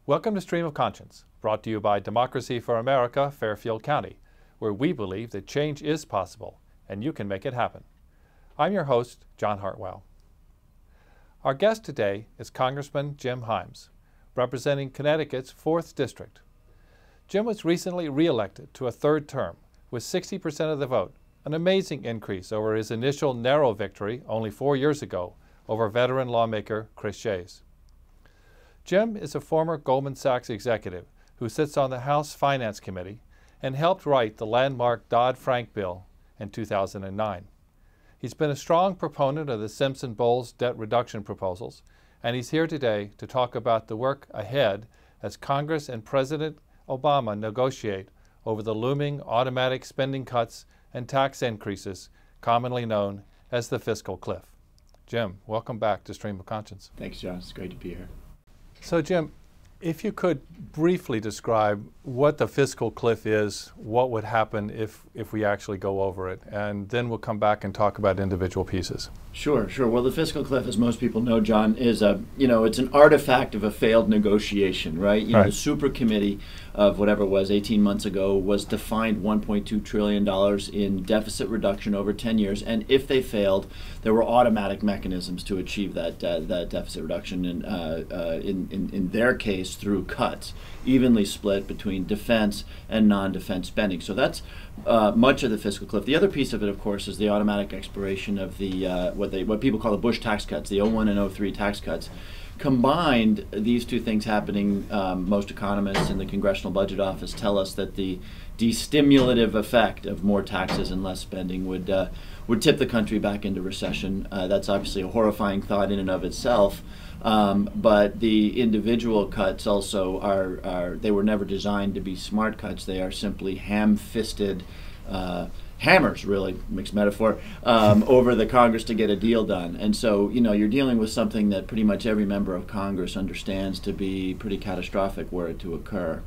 Welcome to Stream of Conscience, brought to you by Democracy for America, Fairfield County, where we believe that change is possible and you can make it happen. I'm your host, John Hartwell. Our guest today is Congressman Jim Himes, representing Connecticut's 4th District. Jim was recently re-elected to a 3rd term with 60% of the vote, an amazing increase over his initial narrow victory only 4 years ago over veteran lawmaker Chris Shays. Jim is a former Goldman Sachs executive who sits on the House Finance Committee and helped write the landmark Dodd-Frank bill in 2009. He's been a strong proponent of the Simpson-Bowles debt reduction proposals, and he's here today to talk about the work ahead as Congress and President Obama negotiate over the looming automatic spending cuts and tax increases, commonly known as the fiscal cliff. Jim, welcome back to Stream of Conscience. Thanks, John. It's great to be here. So, Jim, if you could briefly describe what the fiscal cliff is, what would happen if we actually go over it, and then we'll come back and talk about individual pieces. Sure. Well, the fiscal cliff, as most people know, John, is it's an artifact of a failed negotiation, right? Right. The super committee of whatever it was 18 months ago was to find $1.2 trillion in deficit reduction over 10 years, and if they failed, there were automatic mechanisms to achieve that deficit reduction, in their case through cuts, evenly split between defense and non-defense spending. So that's much of the fiscal cliff. The other piece of it, of course, is the automatic expiration of the what people call the Bush tax cuts, the 01 and 03 tax cuts. Combined, these two things happening, most economists in the Congressional Budget Office tell us that the destimulative effect of more taxes and less spending would tip the country back into recession. That's obviously a horrifying thought in and of itself. But the individual cuts also they were never designed to be smart cuts. They are simply ham-fisted hammers, really, mixed metaphor, over the Congress to get a deal done. And so, you're dealing with something that pretty much every member of Congress understands to be pretty catastrophic were it to occur.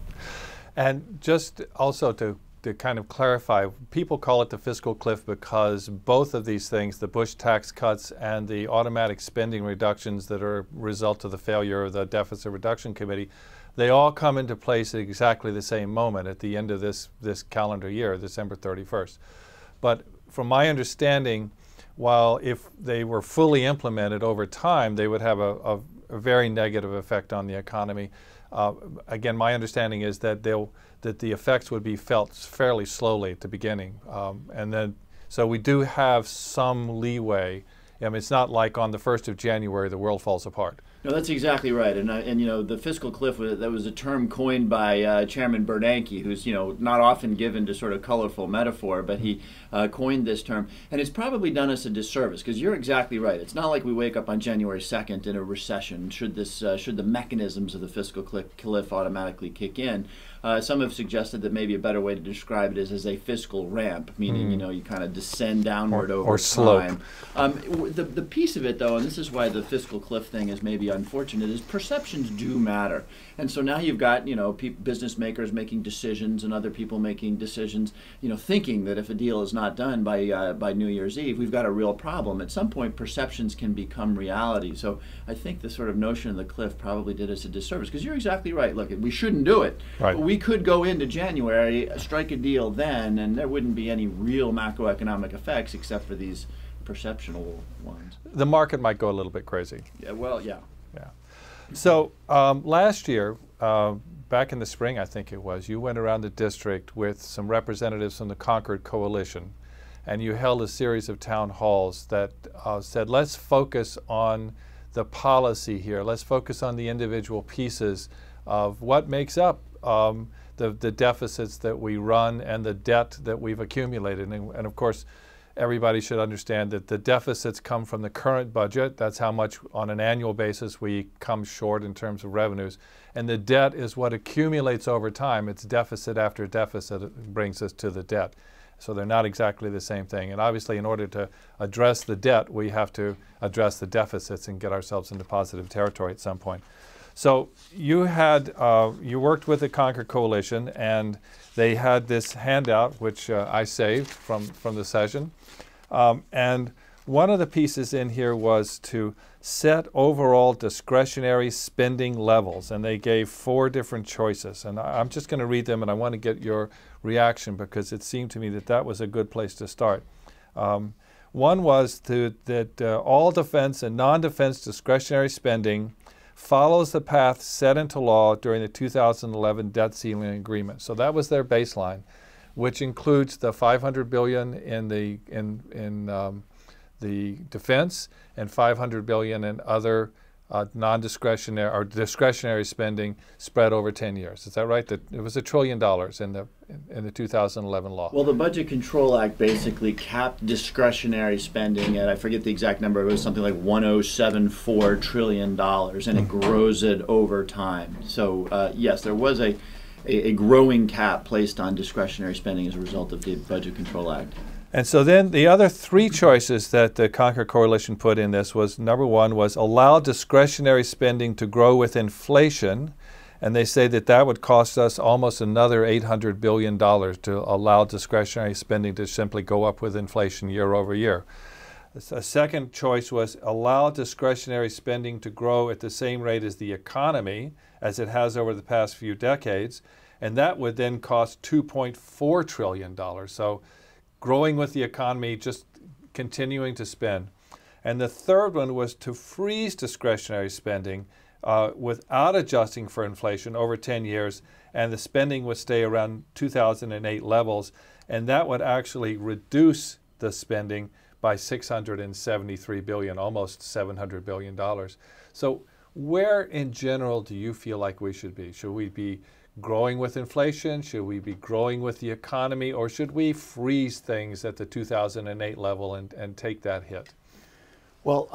And just also to kind of clarify, people call it the fiscal cliff because both of these things, the Bush tax cuts and the automatic spending reductions that are a result of the failure of the Deficit Reduction Committee, they all come into place at exactly the same moment at the end of this calendar year, December 31st. But from my understanding, while if they were fully implemented over time, they would have a very negative effect on the economy. Again, my understanding is that the effects would be felt fairly slowly at the beginning, and then so we do have some leeway. I mean, it's not like on the 1st of January the world falls apart. No, that's exactly right. And the fiscal cliff, that was a term coined by Chairman Bernanke, who's not often given to sort of colorful metaphor, but he coined this term, and it's probably done us a disservice because you're exactly right. It's not like we wake up on January 2nd in a recession. Should the mechanisms of the fiscal cliff automatically kick in? Some have suggested that maybe a better way to describe it is as a fiscal ramp, meaning you kind of descend downward over time. The piece of it, though, and this is why the fiscal cliff thing is maybe unfortunate, is perceptions do matter. And so now you've got business makers making decisions and other people making decisions, thinking that if a deal is not done by New Year's Eve, we've got a real problem. At some point, perceptions can become reality. So I think the sort of notion of the cliff probably did us a disservice because you're exactly right. Look, we shouldn't do it. Right. But we could go into January, strike a deal then, and there wouldn't be any real macroeconomic effects except for these perceptional ones. The market might go a little bit crazy. Yeah, well, yeah. Yeah. So last year, back in the spring, I think it was, you went around the district with some representatives from the Concord Coalition, and you held a series of town halls that said, let's focus on the policy here. Let's focus on the individual pieces of what makes up the deficits that we run and the debt that we've accumulated. And of course, everybody should understand that the deficits come from the current budget. That's how much on an annual basis we come short in terms of revenues. And the debt is what accumulates over time. It's deficit after deficit that brings us to the debt. So they're not exactly the same thing. And obviously, in order to address the debt, we have to address the deficits and get ourselves into positive territory at some point. So you worked with the Concord Coalition, and they had this handout, which I saved from the session. And one of the pieces in here was to set overall discretionary spending levels, and they gave 4 different choices. And I'm just going to read them, and I want to get your reaction because it seemed to me that that was a good place to start. One was that all defense and non-defense discretionary spending follows the path set into law during the 2011 debt ceiling agreement. So that was their baseline, which includes the $500 billion in the defense and $500 billion in other non-discretionary or discretionary spending spread over 10 years. Is that right? That it was $1 trillion in the 2011 law. Well, the Budget Control Act basically capped discretionary spending at, I forget the exact number, it was something like $1,074 trillion, and it grows it over time. So yes, there was a growing cap placed on discretionary spending as a result of the Budget Control Act. And so then the other 3 choices that the Concord Coalition put in this was, number 1 was allow discretionary spending to grow with inflation. And they say that that would cost us almost another $800 billion to allow discretionary spending to simply go up with inflation year over year. A second choice was allow discretionary spending to grow at the same rate as the economy, as it has over the past few decades. And that would then cost $2.4 trillion. So growing with the economy, just continuing to spend. And the third one was to freeze discretionary spending without adjusting for inflation over 10 years, and the spending would stay around 2008 levels, and that would actually reduce the spending by $673 billion, almost $700 billion. So where in general do you feel like we should be? Should we be growing with inflation? Should we be growing with the economy? Or should we freeze things at the 2008 level and take that hit? Well,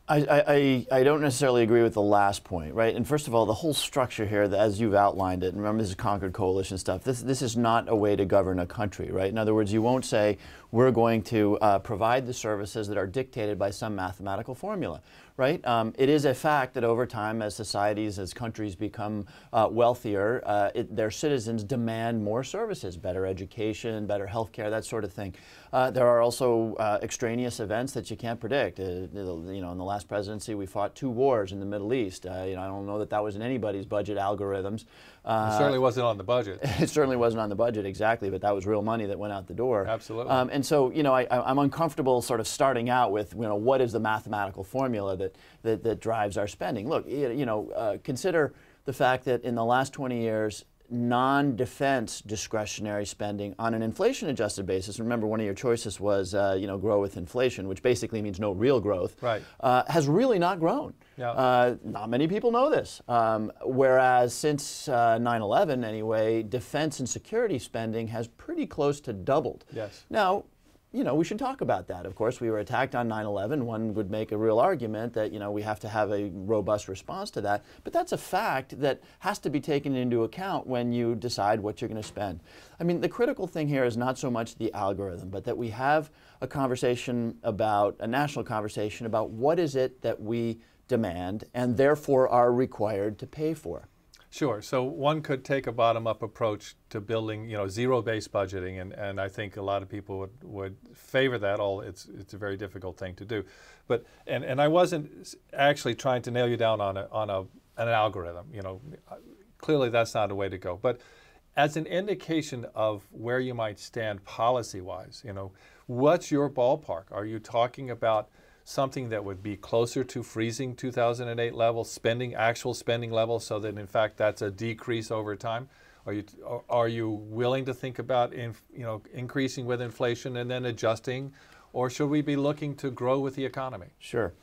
I don't necessarily agree with the last point, right? And first of all, the whole structure here, as you've outlined it, and remember this is Concord Coalition stuff, this is not a way to govern a country, right? In other words, you won't say we're going to provide the services that are dictated by some mathematical formula, right? It is a fact that over time, as societies, as countries become wealthier, their citizens demand more services, better education, better health care, that sort of thing. There are also extraneous events that you can't predict. You know, in the last presidency, we fought 2 wars in the Middle East. You know, I don't know that that was in anybody's budget algorithms. It certainly wasn't on the budget. It certainly wasn't on the budget, exactly, but that was real money that went out the door. Absolutely. And so, you know, I'm uncomfortable sort of starting out with, you know, what is the mathematical formula that drives our spending? Look, you know, consider the fact that in the last 20 years, non-defense discretionary spending on an inflation-adjusted basis, remember one of your choices was, you know, grow with inflation, which basically means no real growth, right, has really not grown. Yeah. Not many people know this. Whereas since 9/11 anyway, defense and security spending has pretty close to doubled. Yes. Now, you know, we should talk about that. Of course, we were attacked on 9/11. One would make a real argument that, you know, we have to have a robust response to that. But that's a fact that has to be taken into account when you decide what you're going to spend. I mean, the critical thing here is not so much the algorithm, but that we have a conversation about, a national conversation about what is it that we demand and therefore are required to pay for. Sure. So one could take a bottom-up approach to building, you know, zero-based budgeting, and I think a lot of people would favor that. It's a very difficult thing to do, but and I wasn't actually trying to nail you down on an algorithm. You know, clearly that's not a way to go. But as an indication of where you might stand policy-wise, you know, what's your ballpark? Are you talking about something that would be closer to freezing 2008 levels, actual spending levels, so that in fact that's a decrease over time? Are you willing to think about increasing with inflation and then adjusting, or should we be looking to grow with the economy? Sure.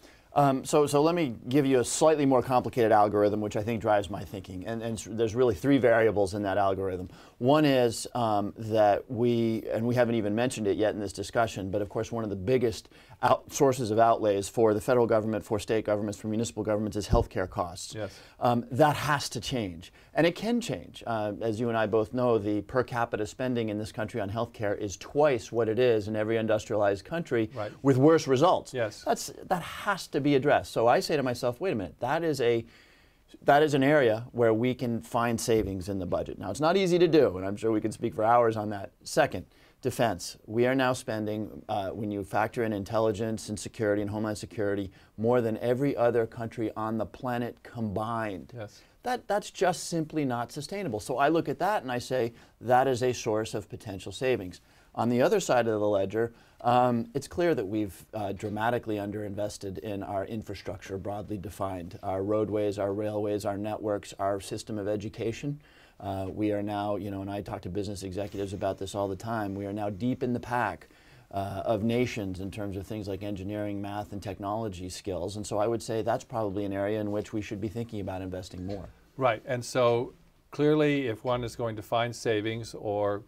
So let me give you a slightly more complicated algorithm, which I think drives my thinking. And there's really 3 variables in that algorithm. One is that we haven't even mentioned it yet in this discussion, but of course one of the biggest sources of outlays for the federal government, for state governments, for municipal governments is healthcare costs. Yes. That has to change. And it can change. As you and I both know, the per capita spending in this country on healthcare is twice what it is in every industrialized country, right, with worse results. Yes. That has to be addressed. So I say to myself, wait a minute, that is an area where we can find savings in the budget. Now, it's not easy to do, and I'm sure we could speak for hours on that. Second, defense. We are now spending, when you factor in intelligence and security and homeland security, more than every other country on the planet combined. Yes. That's just simply not sustainable. So I look at that and I say that is a source of potential savings. On the other side of the ledger, it's clear that we've dramatically underinvested in our infrastructure, broadly defined. Our roadways, our railways, our networks, our system of education. We are now, and I talk to business executives about this all the time, we are now deep in the pack of nations in terms of things like engineering, math, and technology skills. And so I would say that's probably an area in which we should be thinking about investing more. Right, and so clearly if one is going to find savings or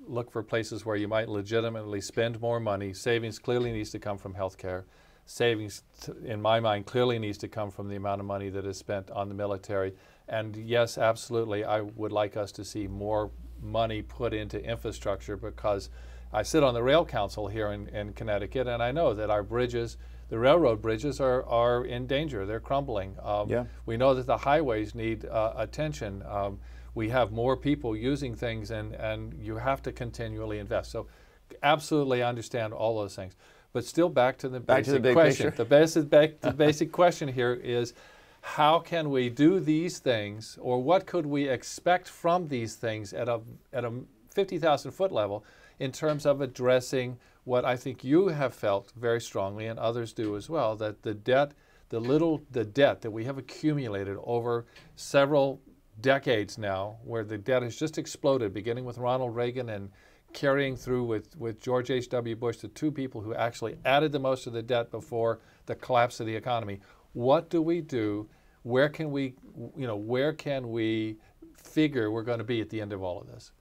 look for places where you might legitimately spend more money, savings clearly needs to come from healthcare. Savings, in my mind, clearly needs to come from the amount of money that is spent on the military. And yes, absolutely, I would like us to see more money put into infrastructure, because I sit on the Rail Council here in Connecticut, and I know that our bridges, the railroad bridges, are in danger. They're crumbling. We know that the highways need attention. We have more people using things, and you have to continually invest. So absolutely understand all those things. But still back to the basic question. The basic question here is, how can we do these things, or what could we expect from these things at a 50,000 foot level in terms of addressing what I think you have felt very strongly, and others do as well, that the debt that we have accumulated over several decades now, where the debt has just exploded, beginning with Ronald Reagan and carrying through with George H.W. Bush, the two people who actually added the most of the debt before the collapse of the economy. What do we do? Where can we figure we're going to be at the end of all of this?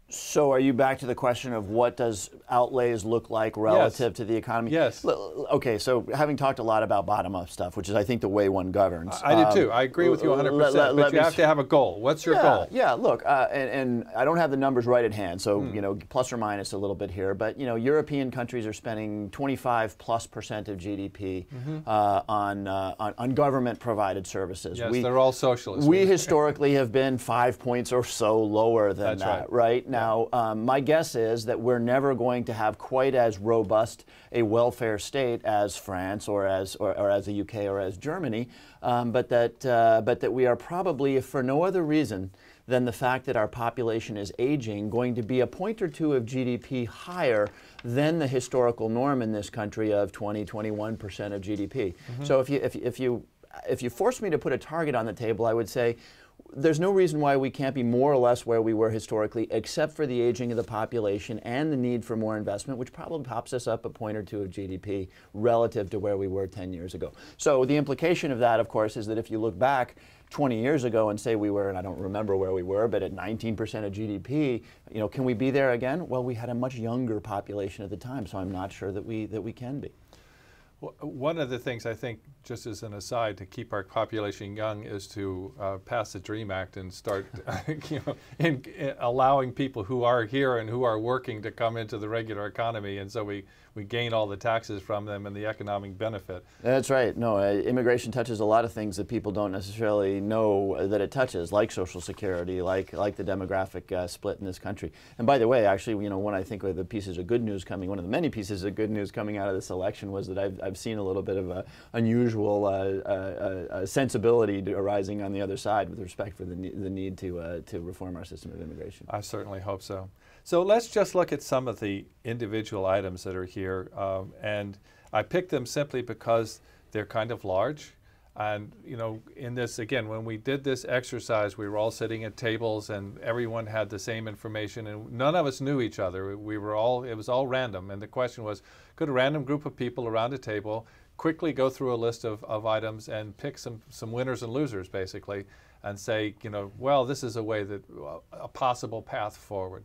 So are you back to the question of what does outlays look like relative to the economy? Yes. Okay, so having talked a lot about bottom-up stuff, which is I think the way one governs. I do too. I agree with you 100%, but you have to have a goal. What's your goal? Yeah, look, and I don't have the numbers right at hand, so plus or minus a little bit here, but European countries are spending 25+% of GDP on government-provided services. Yes, they're all socialists. We historically have been 5 points or so lower than that, right? Now, my guess is that we're never going to have quite as robust a welfare state as France or as the UK or as Germany, but that we are probably, if for no other reason than the fact that our population is aging, going to be a point or two of GDP higher than the historical norm in this country of 20–21% of GDP. So if you force me to put a target on the table, I would say there's no reason why we can't be more or less where we were historically, except for the aging of the population and the need for more investment, which probably pops us up a point or two of GDP relative to where we were 10 years ago. So the implication of that, of course, is that if you look back 20 years ago and say we were, and I don't remember where we were, but at 19% of GDP, can we be there again? Well, we had a much younger population at the time, so I'm not sure that we can be. One of the things I think, just as an aside, to keep our population young is to pass the DREAM Act and start in allowing people who are here and who are working to come into the regular economy, and so we gain all the taxes from them and the economic benefit. That's right. No, immigration touches a lot of things that people don't necessarily know that it touches, like Social Security, like the demographic split in this country. And by the way, actually, when I think of the pieces of good news coming, one of the many pieces of good news coming out of this election was that I've seen a little bit of a unusual sensibility arising on the other side with respect for the need to reform our system of immigration. I certainly hope so. So let's just look at some of the individual items that are here, and I picked them simply because they're kind of large. And in this, again, when we did this exercise, we were all sitting at tables and everyone had the same information, and none of us knew each other. It was all random, and the question was, could a random group of people around a table quickly go through a list of items and pick some winners and losers, basically, and say, well, this is a possible path forward.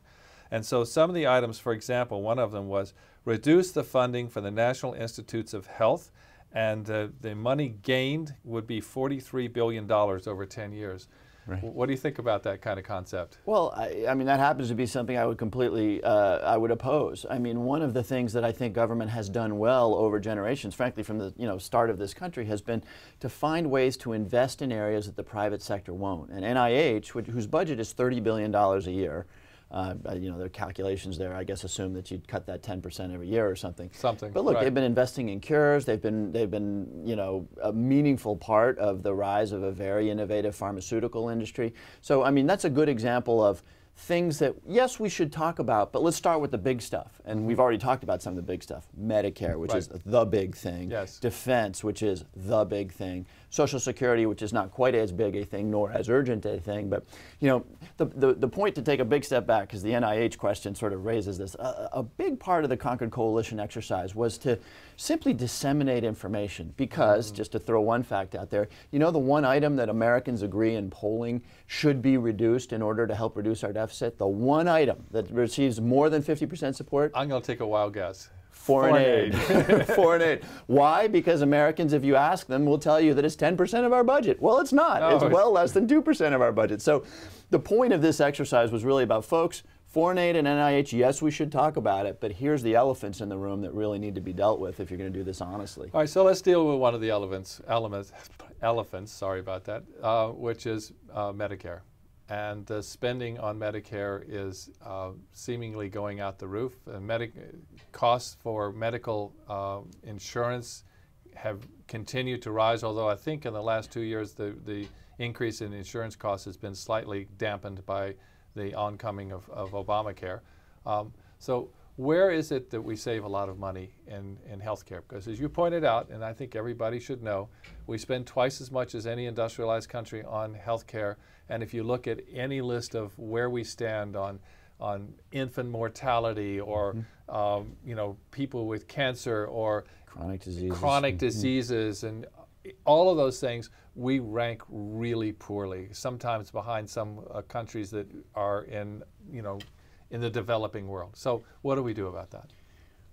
And so some of the items, for example, one of them was reduce the funding for the National Institutes of Health, and the money gained would be $43 billion over 10 years. Right. What do you think about that kind of concept? Well, I mean, that happens to be something I would completely, I would oppose. I mean, one of the things that I think government has done well over generations, frankly, from the start of this country, has been to find ways to invest in areas that the private sector won't. And NIH, whose budget is $30 billion a year, You know, their calculations there, I guess, assume that you'd cut that 10% every year or something. But look, right. they've been investing in cures. They've been, you know, a meaningful part of the rise of a very innovative pharmaceutical industry. So, I mean, that's a good example of things that, yes, we should talk about, but let's start with the big stuff. And we've already talked about some of the big stuff. Medicare, which is the big thing. Yes. Defense, which is the big thing. Social Security, which is not quite as big a thing, nor as urgent a thing. But, you know, the point to take a big step back, because the NIH question sort of raises this, a big part of the Concord Coalition exercise was to simply disseminate information. Because, just to throw one fact out there, you know the one item that Americans agree in polling should be reduced in order to help reduce our deficit? The one item that receives more than 50% support? I'm going to take a wild guess. Foreign aid. Foreign aid. Why? Because Americans, if you ask them, will tell you that it's 10% of our budget. Well, it's not. No, it's well less than 2% of our budget. So the point of this exercise was really about, folks, foreign aid and NIH, yes, we should talk about it, but here's the elephants in the room that really need to be dealt with if you're going to do this honestly. All right, so let's deal with one of the elephants, sorry about that, which is Medicare. And the spending on Medicare is seemingly going out the roof. Costs for medical insurance have continued to rise, although I think in the last 2 years the increase in insurance costs has been slightly dampened by the oncoming of Obamacare. So where is it that we save a lot of money in healthcare? Because as you pointed out, and I think everybody should know, we spend twice as much as any industrialized country on healthcare. And if you look at any list of where we stand on infant mortality or you know, people with cancer or chronic diseases and all of those things, we rank really poorly, sometimes behind some countries that are in, you know, in the developing world. So what do we do about that?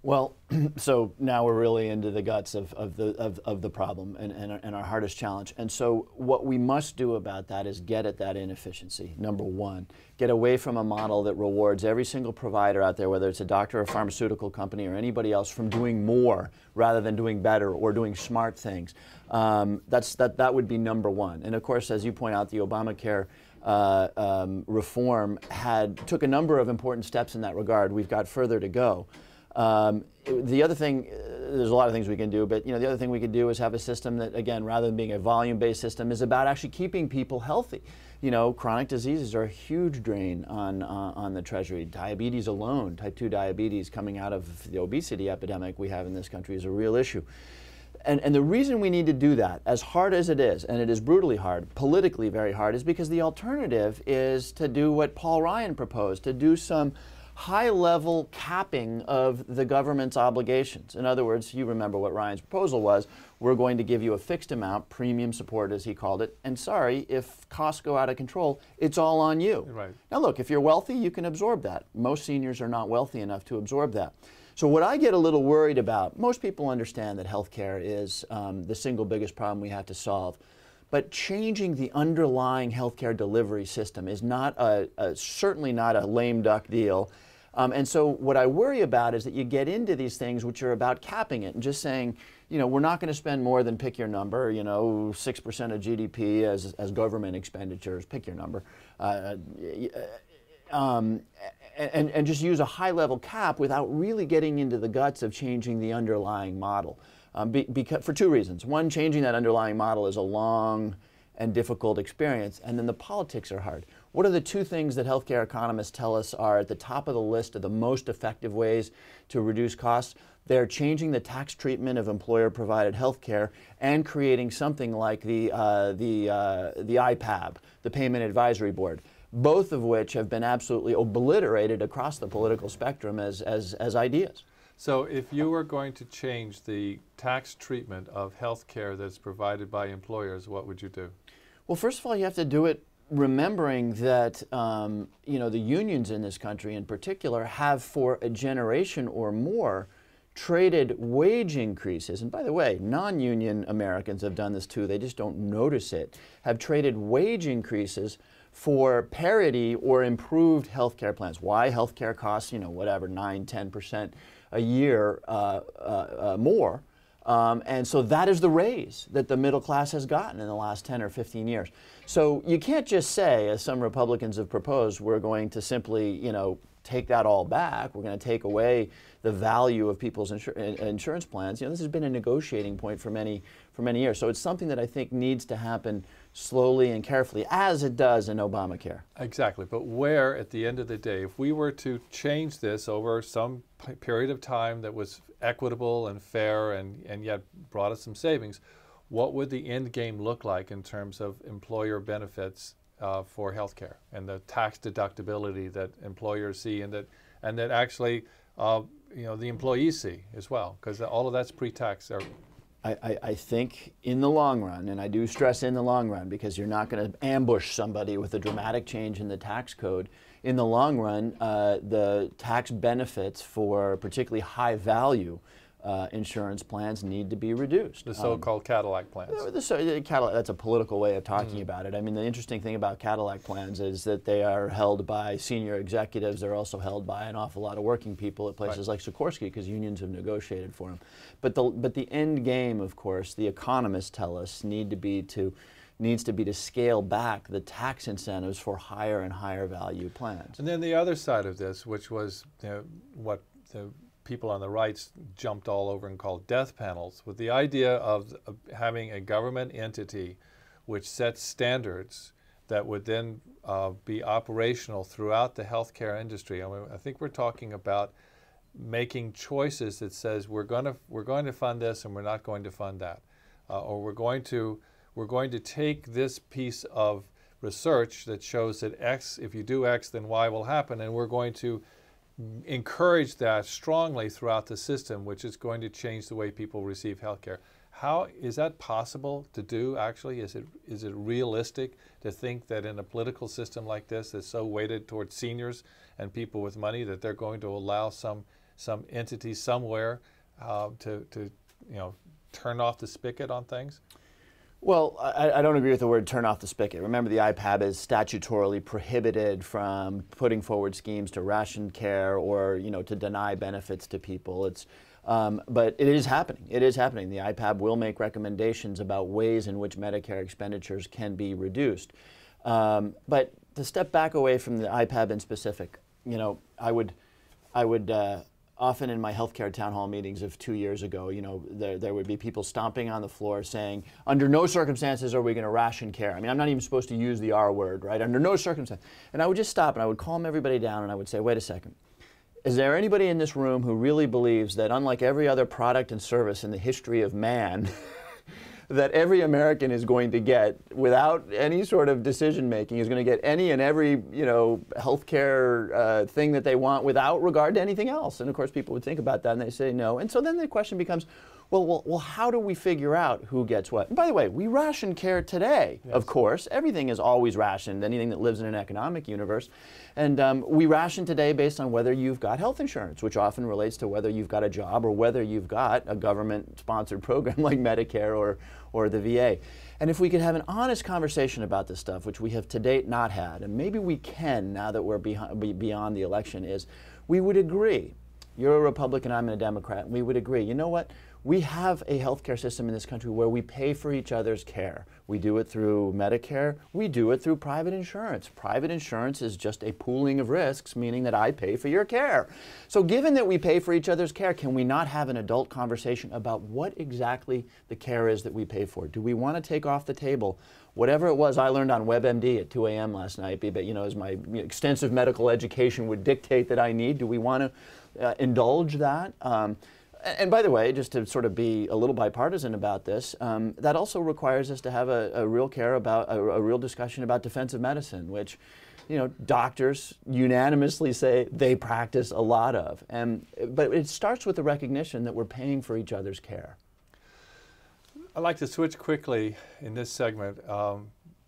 Well, so now we're really into the guts of the problem and our hardest challenge. And so what we must do about that is get at that inefficiency, number one. Get away from a model that rewards every single provider out there, whether it's a doctor or a pharmaceutical company or anybody else, from doing more rather than doing better or doing smart things. That would be number one. And of course, as you point out, the Obamacare reform took a number of important steps in that regard. We've got further to go. The other thing, there's a lot of things we can do, but you know, the other thing we could do is have a system that, again, rather than being a volume-based system, is about actually keeping people healthy. You know, chronic diseases are a huge drain on the Treasury. Diabetes alone, type 2 diabetes coming out of the obesity epidemic we have in this country, is a real issue. And the reason we need to do that, as hard as it is, and it is brutally hard, politically very hard, is because the alternative is to do what Paul Ryan proposed, to do some high-level capping of the government's obligations. In other words, you remember what Ryan's proposal was. We're going to give you a fixed amount, premium support as he called it, and sorry, if costs go out of control, it's all on you. Right. Now look, if you're wealthy, you can absorb that. Most seniors are not wealthy enough to absorb that. So what I get a little worried about, most people understand that healthcare is the single biggest problem we have to solve. But changing the underlying healthcare delivery system is not certainly not a lame duck deal. And so what I worry about is that you get into these things which are about capping it and just saying, you know, we're not going to spend more than, pick your number, you know, 6% of GDP as government expenditures, pick your number, and just use a high-level cap without really getting into the guts of changing the underlying model. Because, for two reasons. One, changing that underlying model is a long and difficult experience, and then the politics are hard. What are the two things that healthcare economists tell us are at the top of the list of the most effective ways to reduce costs? They're changing the tax treatment of employer-provided healthcare and creating something like the IPAB, the Payment Advisory Board, both of which have been absolutely obliterated across the political spectrum as ideas. So if you were going to change the tax treatment of health care that's provided by employers, what would you do? Well, first of all, you have to do it remembering that you know, the unions in this country in particular have for a generation or more traded wage increases, and by the way, non-union Americans have done this too, they just don't notice it, have traded wage increases for parity or improved healthcare plans. Why? Healthcare costs, you know, whatever, 9–10% a year more. And so that is the raise that the middle class has gotten in the last 10 or 15 years. So you can't just say, as some Republicans have proposed, we're going to simply, take that all back. We're going to take away the value of people's insurance plans. This has been a negotiating point for many years. So it's something that I think needs to happen slowly and carefully, as it does in Obamacare. Exactly. But where, at the end of the day, if we were to change this over some period of time that was equitable and fair and yet brought us some savings, what would the end game look like in terms of employer benefits for healthcare and the tax deductibility that employers see and that actually the employees see as well, because all of that's pre-tax. I think in the long run, and I do stress in the long run, because you're not going to ambush somebody with a dramatic change in the tax code. In the long run, the tax benefits for particularly high value insurance plans need to be reduced. The so-called Cadillac plans. That's a political way of talking about it. I mean, the interesting thing about Cadillac plans is that they are held by senior executives. They're also held by an awful lot of working people at places like Sikorsky, because unions have negotiated for them. But the end game, of course, the economists tell us, needs to be to scale back the tax incentives for higher and higher value plans. And then the other side of this, which was what the people on the right jumped all over and called death panels, with the idea of having a government entity which sets standards that would then be operational throughout the healthcare industry. I mean, I think we're talking about making choices that says we're going to fund this and we're not going to fund that, or we're going to take this piece of research that shows that X, if you do X, then Y will happen, and we're going to encourage that strongly throughout the system, which is going to change the way people receive health care. How is that possible to do, actually? Is it realistic to think that in a political system like this that's so weighted towards seniors and people with money that they're going to allow some entity somewhere to turn off the spigot on things? Well, I don't agree with the word turn off the spigot. Remember, the IPAB is statutorily prohibited from putting forward schemes to ration care or to deny benefits to people. But it is happening. It is happening. The IPAB will make recommendations about ways in which Medicare expenditures can be reduced. But to step back away from the IPAB in specific, I would often in my healthcare town hall meetings of 2 years ago, there would be people stomping on the floor saying, under no circumstances are we going to ration care. I mean, I'm not even supposed to use the R word, right? Under no circumstance. And I would just stop and I would calm everybody down and I would say, wait a second. Is there anybody in this room who really believes that, unlike every other product and service in the history of man, that every American is going to get, without any sort of decision making, is going to get any and every healthcare thing that they want without regard to anything else? And of course, people would think about that and they say no. And so then the question becomes, well, how do we figure out who gets what? And by the way, we ration care today, yes. Of course. Everything is always rationed, anything that lives in an economic universe. And we ration today based on whether you've got health insurance, which often relates to whether you've got a job or whether you've got a government-sponsored program like Medicare or the VA. And if we could have an honest conversation about this stuff, which we have to date not had, and maybe we can now that we're beyond the election, is we would agree. You're a Republican, I'm a Democrat, and we would agree, you know what? We have a healthcare system in this country where we pay for each other's care. We do it through Medicare. We do it through private insurance. Private insurance is just a pooling of risks, meaning that I pay for your care. So given that we pay for each other's care, can we not have an adult conversation about what exactly the care is that we pay for? Do we want to take off the table whatever it was I learned on WebMD at 2 a.m. last night, but as my extensive medical education would dictate that I need? Do we want to indulge that? And by the way, just to sort of be a little bipartisan about this, that also requires us to have a real discussion about defensive medicine, which, doctors unanimously say they practice a lot of. But it starts with the recognition that we're paying for each other's care. I'd like to switch quickly in this segment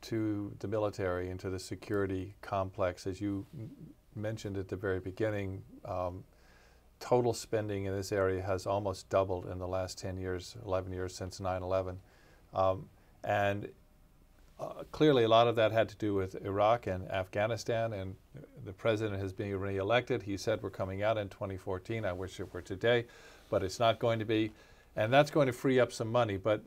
to the military and to the security complex. As you mentioned at the very beginning, total spending in this area has almost doubled in the last 10 years, 11 years since 9/11. Clearly a lot of that had to do with Iraq and Afghanistan, and the president has been reelected. He said we're coming out in 2014. I wish it were today, but it's not going to be. And that's going to free up some money. But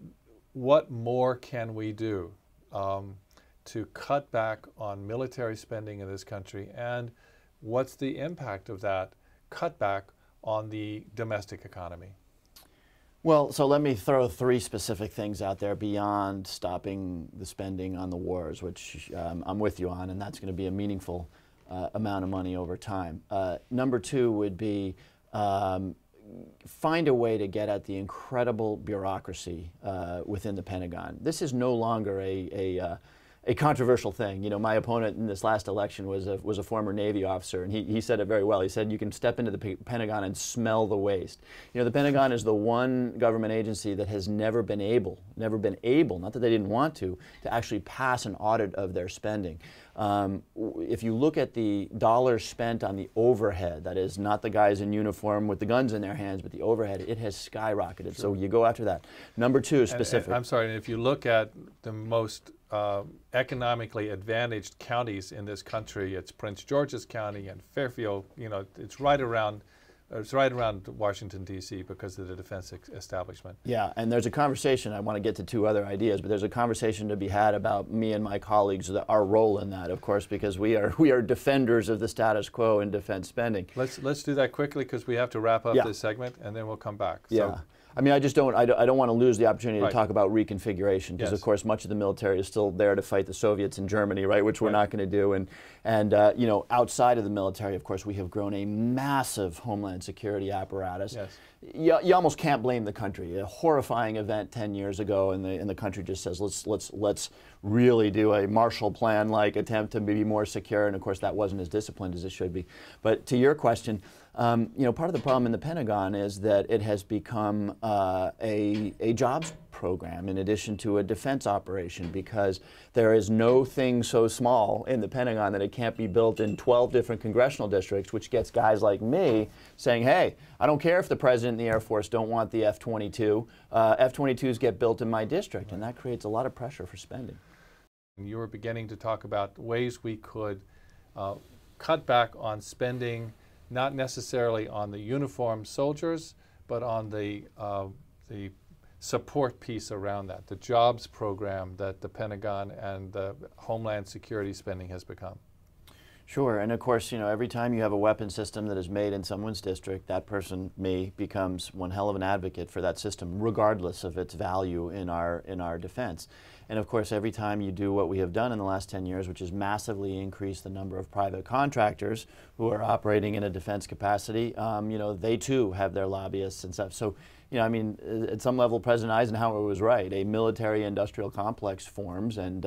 what more can we do to cut back on military spending in this country? And what's the impact of that cutback on the domestic economy? Well, so let me throw three specific things out there beyond stopping the spending on the wars, which I'm with you on, and that's going to be a meaningful amount of money over time. Number two would be find a way to get at the incredible bureaucracy within the Pentagon. This is no longer a controversial thing. You know, my opponent in this last election was a former Navy officer, and he said it very well. He said you can step into the Pentagon and smell the waste. You know, the Pentagon is the one government agency that has never been able, not that they didn't want to actually pass an audit of their spending. If you look at the dollars spent on the overhead, that is not the guys in uniform with the guns in their hands, but the overhead, it has skyrocketed. Sure. So you go after that. Number two is specific. And I'm sorry, and if you look at the most economically advantaged counties in this country, it's Prince George's County and Fairfield. You know, it's right around Washington, D.C. because of the defense establishment. Yeah, and there's a conversation, I want to get to two other ideas, but there's a conversation to be had about me and my colleagues, our role in that, of course, because we are defenders of the status quo in defense spending. Let's do that quickly because we have to wrap up this segment, and then we'll come back. Yeah. So, I mean, I don't want to lose the opportunity to talk about reconfiguration because, of course, much of the military is still there to fight the Soviets in Germany, right, which we're not going to do. And you know, outside of the military, of course, we have grown a massive homeland security apparatus. Yes. You almost can't blame the country. A horrifying event 10 years ago, and the country just says, let's really do a Marshall Plan-like attempt to be more secure. And of course, that wasn't as disciplined as it should be. But to your question, you know, part of the problem in the Pentagon is that it has become a jobs program in addition to a defense operation, because there is no thing so small in the Pentagon that it can't be built in 12 different congressional districts, which gets guys like me saying, hey, I don't care if the President and the Air Force don't want the F-22. F-22s get built in my district, and that creates a lot of pressure for spending. You were beginning to talk about ways we could cut back on spending, not necessarily on the uniformed soldiers, but on the support piece around that, the jobs program that the Pentagon and the Homeland Security spending has become. Sure, and of course, you know, every time you have a weapon system that is made in someone's district, that person becomes one hell of an advocate for that system, regardless of its value in our defense. And of course, every time you do what we have done in the last 10 years, which is massively increase the number of private contractors who are operating in a defense capacity, you know, they too have their lobbyists and stuff. So, you know, I mean, at some level, President Eisenhower was right. A military-industrial complex forms, and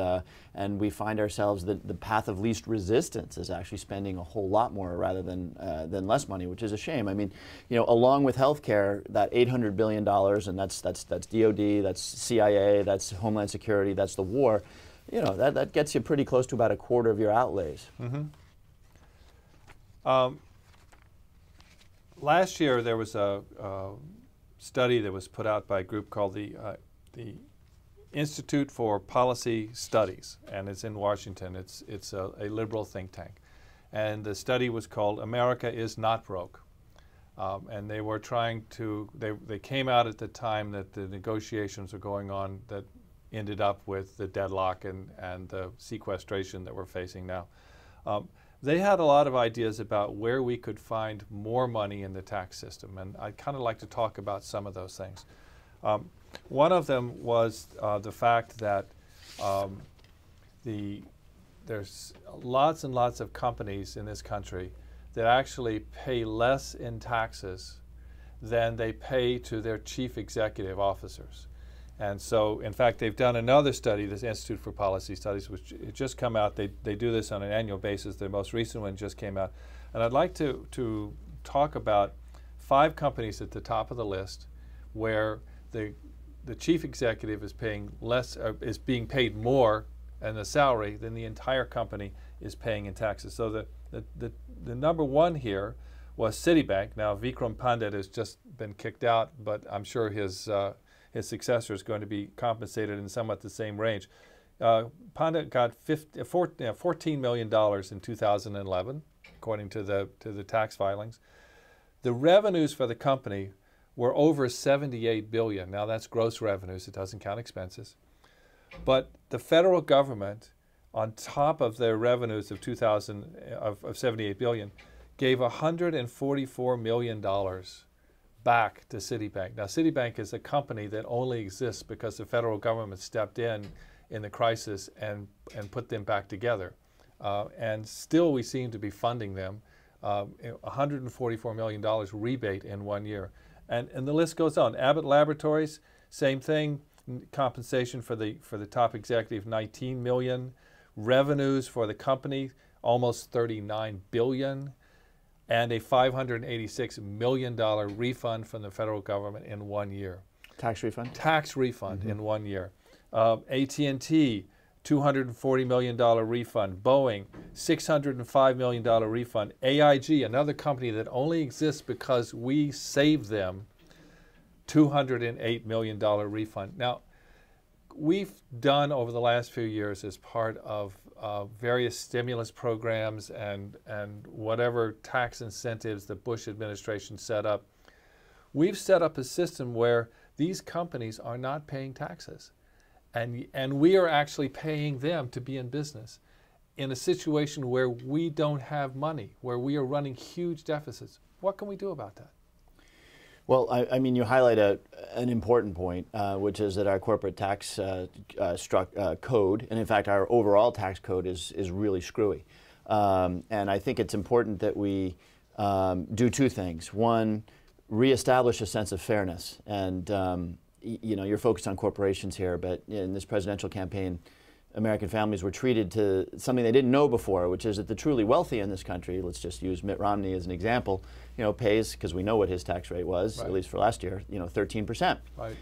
we find ourselves that the path of least resistance is actually spending a whole lot more rather than less money, which is a shame. I mean, you know, along with healthcare, that $800 billion, and that's DOD, that's CIA, that's Homeland Security, that's the war. You know, that gets you pretty close to about a quarter of your outlays. Mm-hmm. Last year, there was a study that was put out by a group called the Institute for Policy Studies, and it's in Washington. It's a liberal think tank, and the study was called "America is Not Broke," and they were trying to. They came out at the time that the negotiations were going on that ended up with the deadlock and the sequestration that we're facing now. They had a lot of ideas about where we could find more money in the tax system, and I'd kind of like to talk about some of those things. One of them was the fact that there's lots and lots of companies in this country that actually pay less in taxes than they pay to their chief executive officers. And so, in fact, they've done another study, this Institute for Policy Studies, which it just come out. They do this on an annual basis. The most recent one just came out. And I'd like to talk about 5 companies at the top of the list where the chief executive is paying less, is being paid more in the salary than the entire company is paying in taxes. So the number one here was Citibank. Now, Vikram Pandit has just been kicked out, but I'm sure his successor is going to be compensated in somewhat the same range. Pandit got $14 million in 2011, according to the tax filings. The revenues for the company were over $78 billion. Now that's gross revenues, it doesn't count expenses. But the federal government, on top of their revenues of $78 billion, gave $144 million back to Citibank. Now, Citibank is a company that only exists because the federal government stepped in the crisis and put them back together. And still we seem to be funding them. $144 million rebate in 1 year. And the list goes on. Abbott Laboratories, same thing, compensation for the top executive, $19 million. Revenues for the company, almost $39 billion. And a $586 million refund from the federal government in 1 year. Tax refund? Tax refund in 1 year. AT&T, $240 million refund. Boeing, $605 million refund. AIG, another company that only exists because we saved them, $208 million refund. Now, we've done over the last few years as part of various stimulus programs and whatever tax incentives the Bush administration set up, we've set up a system where these companies are not paying taxes. And we are actually paying them to be in business in a situation where we don't have money, where we are running huge deficits. What can we do about that? Well, I mean, you highlight an important point, which is that our corporate tax code, and in fact our overall tax code is really screwy. And I think it's important that we do two things. One, reestablish a sense of fairness. And you know, you're focused on corporations here, but in this presidential campaign, American families were treated to something they didn't know before, which is that the truly wealthy in this country, let's just use Mitt Romney as an example, you know, pays, because we know what his tax rate was, at least for last year, you know, 13%. Right.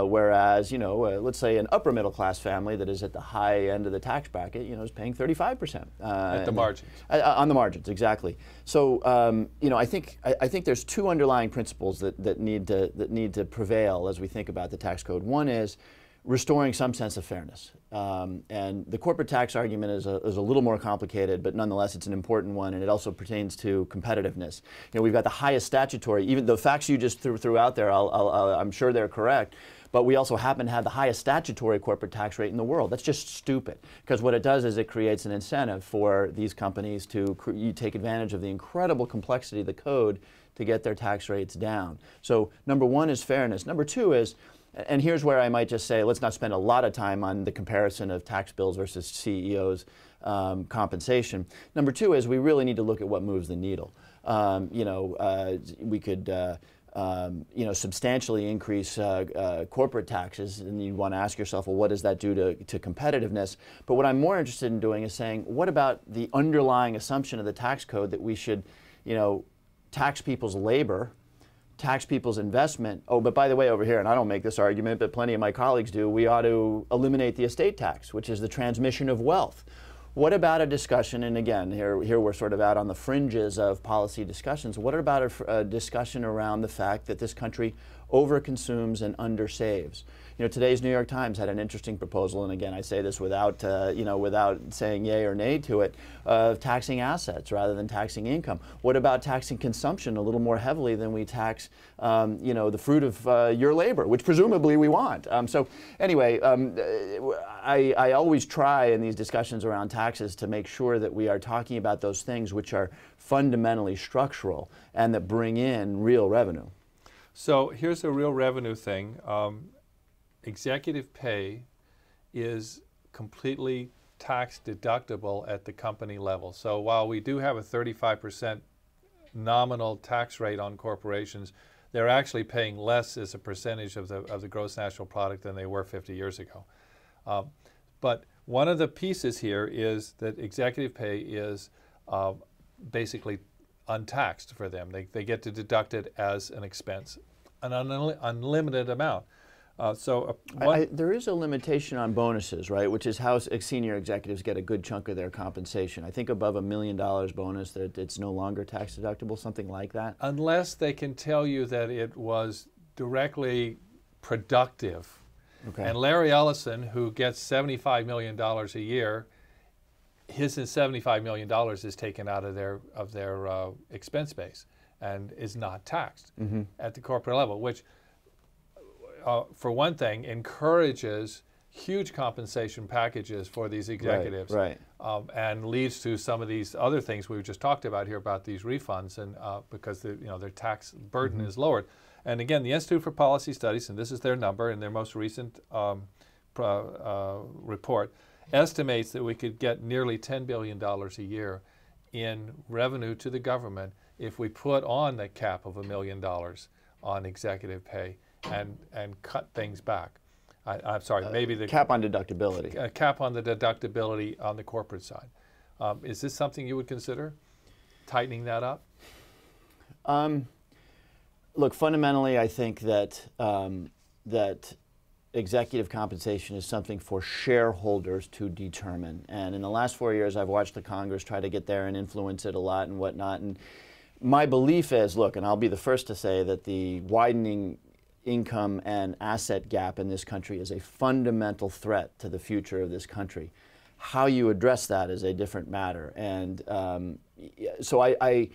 Whereas, you know, let's say an upper middle class family that is at the high end of the tax bracket, you know, is paying 35%. At the margins. On the margins, exactly. So, you know, I think there's two underlying principles that need to prevail as we think about the tax code. One is restoring some sense of fairness. And the corporate tax argument is a little more complicated, but nonetheless it's an important one, and it also pertains to competitiveness. You know, we've got the highest statutory, even the facts you just threw out there, I'm sure they're correct, but we also happen to have the highest statutory corporate tax rate in the world. That's just stupid, because what it does is it creates an incentive for these companies to take advantage of the incredible complexity of the code to get their tax rates down. So number one is fairness. Number two is, and here's where I might just say, let's not spend a lot of time on the comparison of tax bills versus CEOs' compensation. Number two is we really need to look at what moves the needle. You know, we could you know, substantially increase corporate taxes, and you want to ask yourself, well, what does that do to competitiveness? But what I'm more interested in doing is saying, what about the underlying assumption of the tax code that we should, you know, tax people's labor, tax people's investment. Oh, but by the way, over here, and I don't make this argument, but plenty of my colleagues do, we ought to eliminate the estate tax, which is the transmission of wealth. What about a discussion, and again, here we're sort of out on the fringes of policy discussions, what about a discussion around the fact that this country overconsumes and undersaves? You know, today's New York Times had an interesting proposal, and again, I say this without, you know, without saying yay or nay to it, of taxing assets rather than taxing income. What about taxing consumption a little more heavily than we tax, you know, the fruit of your labor, which presumably we want? So anyway, I always try in these discussions around taxes to make sure that we are talking about those things which are fundamentally structural and that bring in real revenue. So here's a real revenue thing. Executive pay is completely tax deductible at the company level. So while we do have a 35% nominal tax rate on corporations, they're actually paying less as a percentage of the gross national product than they were 50 years ago. But one of the pieces here is that executive pay is basically untaxed for them. They get to deduct it as an expense, an unlimited amount. There is a limitation on bonuses, right, which is how senior executives get a good chunk of their compensation. I think above $1 million bonus that it's no longer tax deductible, something like that. Unless they can tell you that it was directly productive. Okay. And Larry Ellison, who gets $75 million a year, his $75 million is taken out of their expense base. and is not taxed at the corporate level, which, for one thing, encourages huge compensation packages for these executives, right. And leads to some of these other things we've just talked about here about these refunds, and because their tax burden is lowered. And again, the Institute for Policy Studies, and this is their number in their most recent report, estimates that we could get nearly $10 billion a year in revenue to the government if we put on the cap of $1 million on executive pay and cut things back. I'm sorry, maybe the cap on deductibility. A cap on the deductibility on the corporate side. Is this something you would consider, tightening that up? Look, fundamentally, I think that that executive compensation is something for shareholders to determine. And in the last 4 years, I've watched the Congress try to get there and influence it a lot and whatnot. And my belief is, look, and I'll be the first to say that the widening income and asset gap in this country is a fundamental threat to the future of this country. How you address that is a different matter. And so I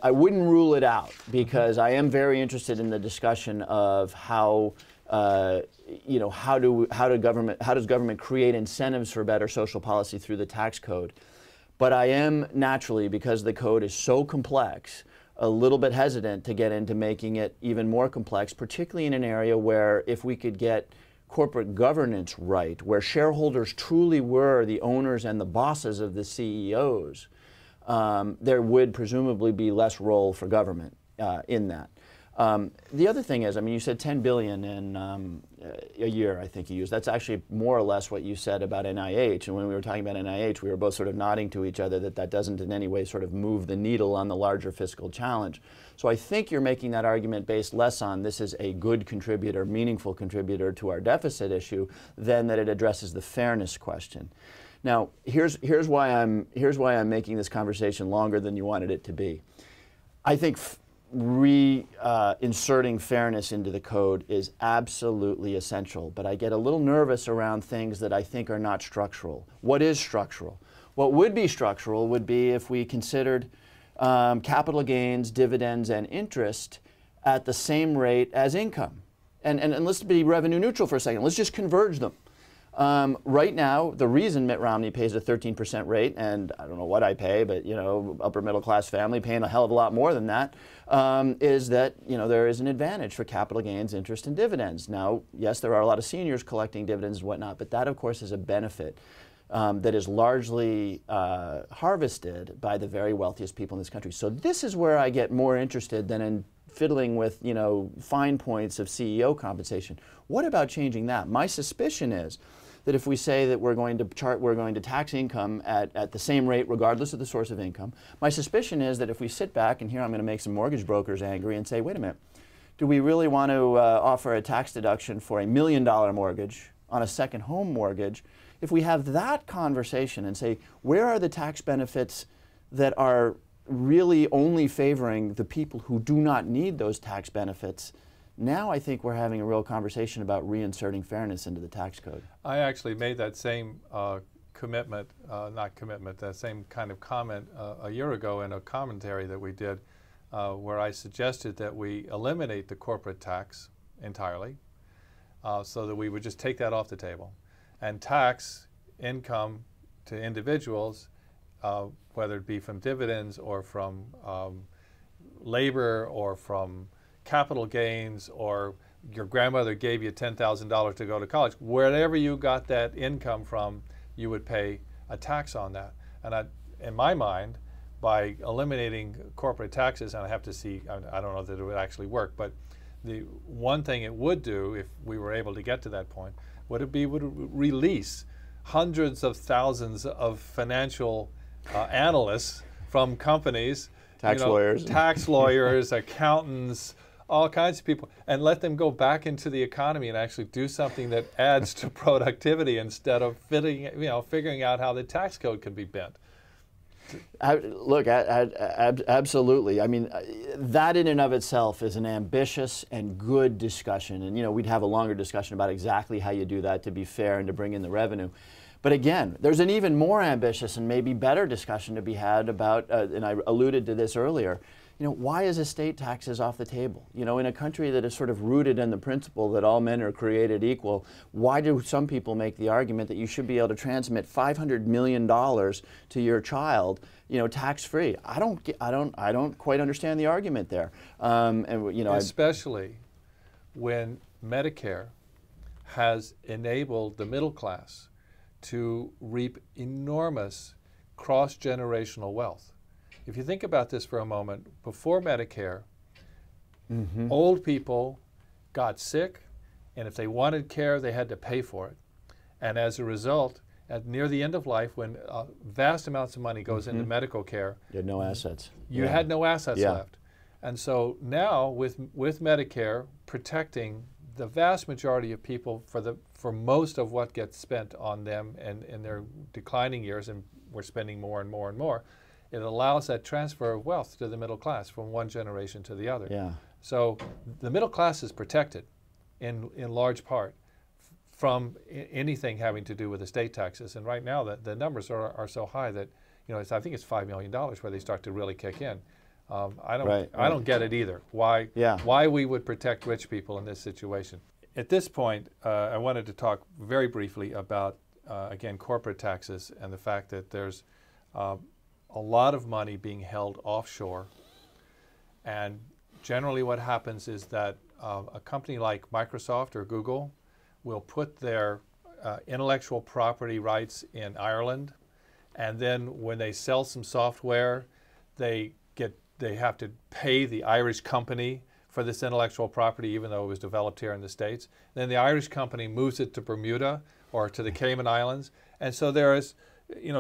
wouldn't rule it out, because I am very interested in the discussion of how how does government create incentives for better social policy through the tax code. But I am naturally, because the code is so complex, a little bit hesitant to get into making it even more complex, particularly in an area where if we could get corporate governance right, where shareholders truly were the owners and the bosses of the CEOs, there would presumably be less role for government in that. The other thing is, I mean, you said $10 billion in a year, I think you used. That's actually more or less what you said about NIH. And when we were talking about NIH, we were both sort of nodding to each other that doesn't in any way sort of move the needle on the larger fiscal challenge. So I think you're making that argument based less on this is a good contributor, meaningful contributor to our deficit issue, than that it addresses the fairness question. Now, here's why I'm making this conversation longer than you wanted it to be. I think inserting fairness into the code is absolutely essential, but I get a little nervous around things that I think are not structural. What is structural? What would be structural would be if we considered capital gains, dividends, and interest at the same rate as income. And let's be revenue neutral for a second. Let's just converge them. Right now, the reason Mitt Romney pays a 13% rate, and I don't know what I pay, but upper middle class family paying a hell of a lot more than that, is that there is an advantage for capital gains, interest, and dividends. Now, yes, there are a lot of seniors collecting dividends and whatnot, but that, of course, is a benefit that is largely harvested by the very wealthiest people in this country. So this is where I get more interested than in fiddling with fine points of CEO compensation. What about changing that? My suspicion is that if we say that we're going to tax income at the same rate regardless of the source of income, my suspicion is that if we sit back, and here I'm going to make some mortgage brokers angry and say, wait a minute, do we really want to offer a tax deduction for $1 million mortgage on a second home mortgage? If we have that conversation and say, where are the tax benefits that are really only favoring the people who do not need those tax benefits, now I think we're having a real conversation about reinserting fairness into the tax code. I actually made that same that same kind of comment a year ago in a commentary that we did where I suggested that we eliminate the corporate tax entirely so that we would just take that off the table and tax income to individuals, whether it be from dividends or from labor or from capital gains, or your grandmother gave you $10,000 to go to college. Wherever you got that income from, you would pay a tax on that. And in my mind, by eliminating corporate taxes, and I have to see, I don't know that it would actually work, but the one thing it would do, if we were able to get to that point, would release hundreds of thousands of financial analysts from companies, tax lawyers, accountants, all kinds of people, and let them go back into the economy and actually do something that adds to productivity instead of figuring out how the tax code can be bent. Look, absolutely. I mean, that in and of itself is an ambitious and good discussion. And, we'd have a longer discussion about exactly how you do that to be fair and to bring in the revenue. But again, there's an even more ambitious and maybe better discussion to be had about, and I alluded to this earlier, why is estate taxes off the table? In a country that is sort of rooted in the principle that all men are created equal, why do some people make the argument that you should be able to transmit $500 million to your child, tax-free? I don't quite understand the argument there. Especially when Medicare has enabled the middle class to reap enormous cross-generational wealth. If you think about this for a moment, before Medicare, old people got sick, and if they wanted care, they had to pay for it. And as a result, near the end of life, when vast amounts of money goes into medical care, you had no assets. You had no assets left. And so now, with Medicare protecting the vast majority of people for most of what gets spent on them and in their declining years, and we're spending more and more and more, it allows that transfer of wealth to the middle class from one generation to the other. Yeah. So the middle class is protected in large part from anything having to do with estate taxes. And right now the numbers are so high that, I think it's $5 million where they start to really kick in. I don't get it either. Why we would protect rich people in this situation. At this point, I wanted to talk very briefly about, again, corporate taxes and the fact that there's a lot of money being held offshore. And generally what happens is that a company like Microsoft or Google will put their intellectual property rights in Ireland, and then when they sell some software, they have to pay the Irish company for this intellectual property, even though it was developed here in the States. Then the Irish company moves it to Bermuda or to the Cayman Islands. And so there is,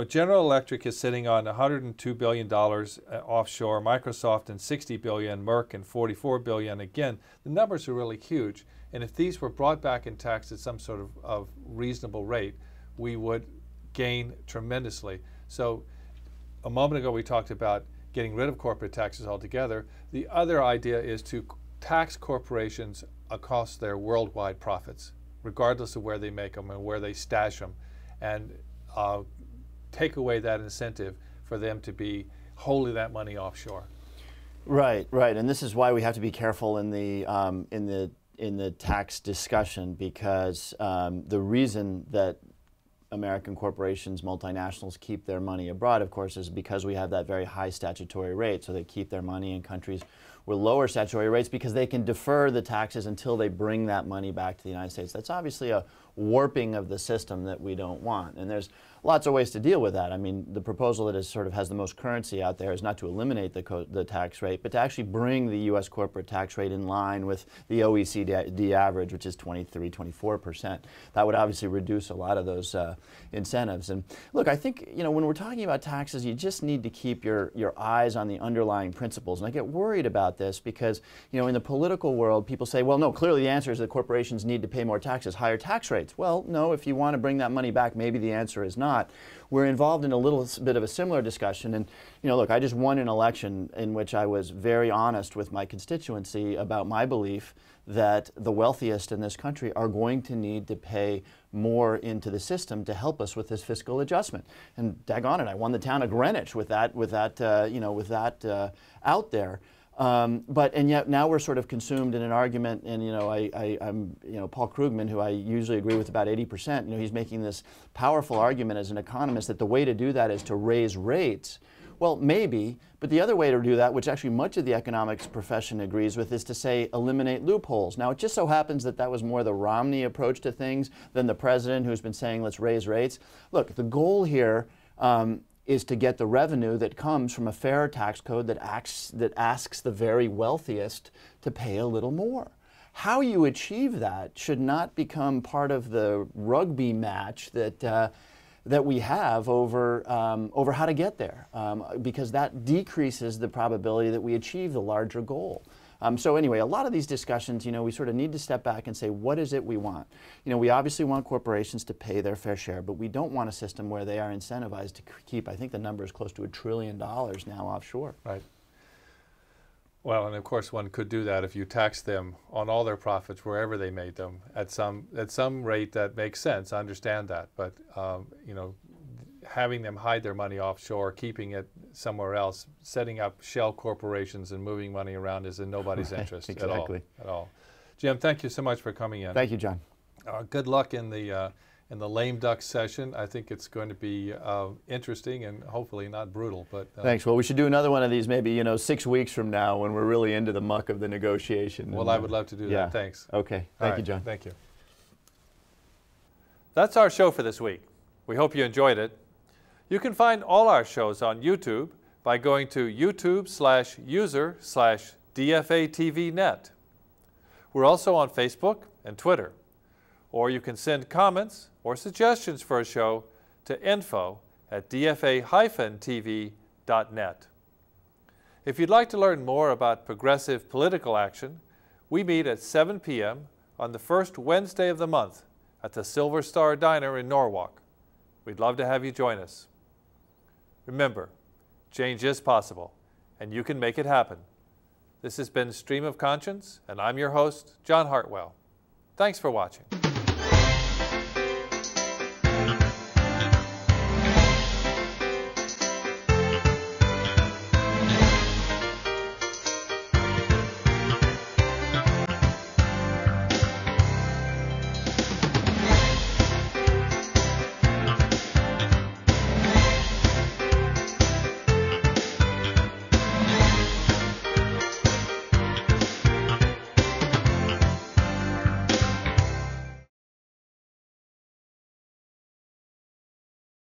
General Electric is sitting on $102 billion offshore, Microsoft and $60 billion, Merck and $44 billion. Again, the numbers are really huge. And if these were brought back in tax at some sort of reasonable rate, we would gain tremendously. So a moment ago we talked about getting rid of corporate taxes altogether. The other idea is to tax corporations across their worldwide profits, regardless of where they make them and where they stash them, and take away that incentive for them to be holding that money offshore. Right, and this is why we have to be careful in the tax discussion, because the reason that American corporations, multinationals, keep their money abroad, of course, is because we have that very high statutory rate. So they keep their money in countries with lower statutory rates because they can defer the taxes until they bring that money back to the United States. That's obviously a warping of the system that we don't want. And there's lots of ways to deal with that. I mean, the proposal that has the most currency out there is not to eliminate the tax rate, but to actually bring the U.S. corporate tax rate in line with the OECD average, which is 23–24%. That would obviously reduce a lot of those incentives. And look, I think, when we're talking about taxes, you just need to keep your eyes on the underlying principles. And I get worried about this because, in the political world, people say, well, no, clearly the answer is that corporations need to pay more taxes, higher tax rates. Well, no, if you want to bring that money back, maybe the answer is not. We're involved in a little bit of a similar discussion. And, look, I just won an election in which I was very honest with my constituency about my belief that the wealthiest in this country are going to need to pay more into the system to help us with this fiscal adjustment. And daggone it, I won the town of Greenwich with that out there. And yet now we're sort of consumed in an argument, and I'm Paul Krugman, who I usually agree with about 80%. He's making this powerful argument as an economist that the way to do that is to raise rates. Well, maybe, but the other way to do that, which actually much of the economics profession agrees with, is to say eliminate loopholes. Now, it just so happens that that was more the Romney approach to things than the president, who's been saying let's raise rates. Look, the goal here is to get the revenue that comes from a fairer tax code that asks the very wealthiest to pay a little more. How you achieve that should not become part of the rugby match that we have over how to get there, because that decreases the probability that we achieve the larger goal. So anyway, a lot of these discussions, we sort of need to step back and say, what is it we want? We obviously want corporations to pay their fair share, but we don't want a system where they are incentivized to keep, I think the number is close to $1 trillion now offshore. Right. Well, and of course one could do that if you tax them on all their profits wherever they made them at some rate that makes sense. I understand that, but having them hide their money offshore, keeping it somewhere else, setting up shell corporations and moving money around is in nobody's interest at all. Jim, thank you so much for coming in. Thank you, John. Good luck in the lame duck session. I think it's going to be interesting and hopefully not brutal. But thanks. Well, we should do another one of these maybe 6 weeks from now when we're really into the muck of the negotiation. Well, I would love to do that. Thanks. Okay. Thank you, John. Thank you. That's our show for this week. We hope you enjoyed it. You can find all our shows on YouTube by going to youtube/user/DFATVNet. We're also on Facebook and Twitter. Or you can send comments or suggestions for a show to info@dfa-tv.net. If you'd like to learn more about progressive political action, we meet at 7 p.m. on the first Wednesday of the month at the Silver Star Diner in Norwalk. We'd love to have you join us. Remember, change is possible, and you can make it happen. This has been Stream of Conscience, and I'm your host, John Hartwell. Thanks for watching.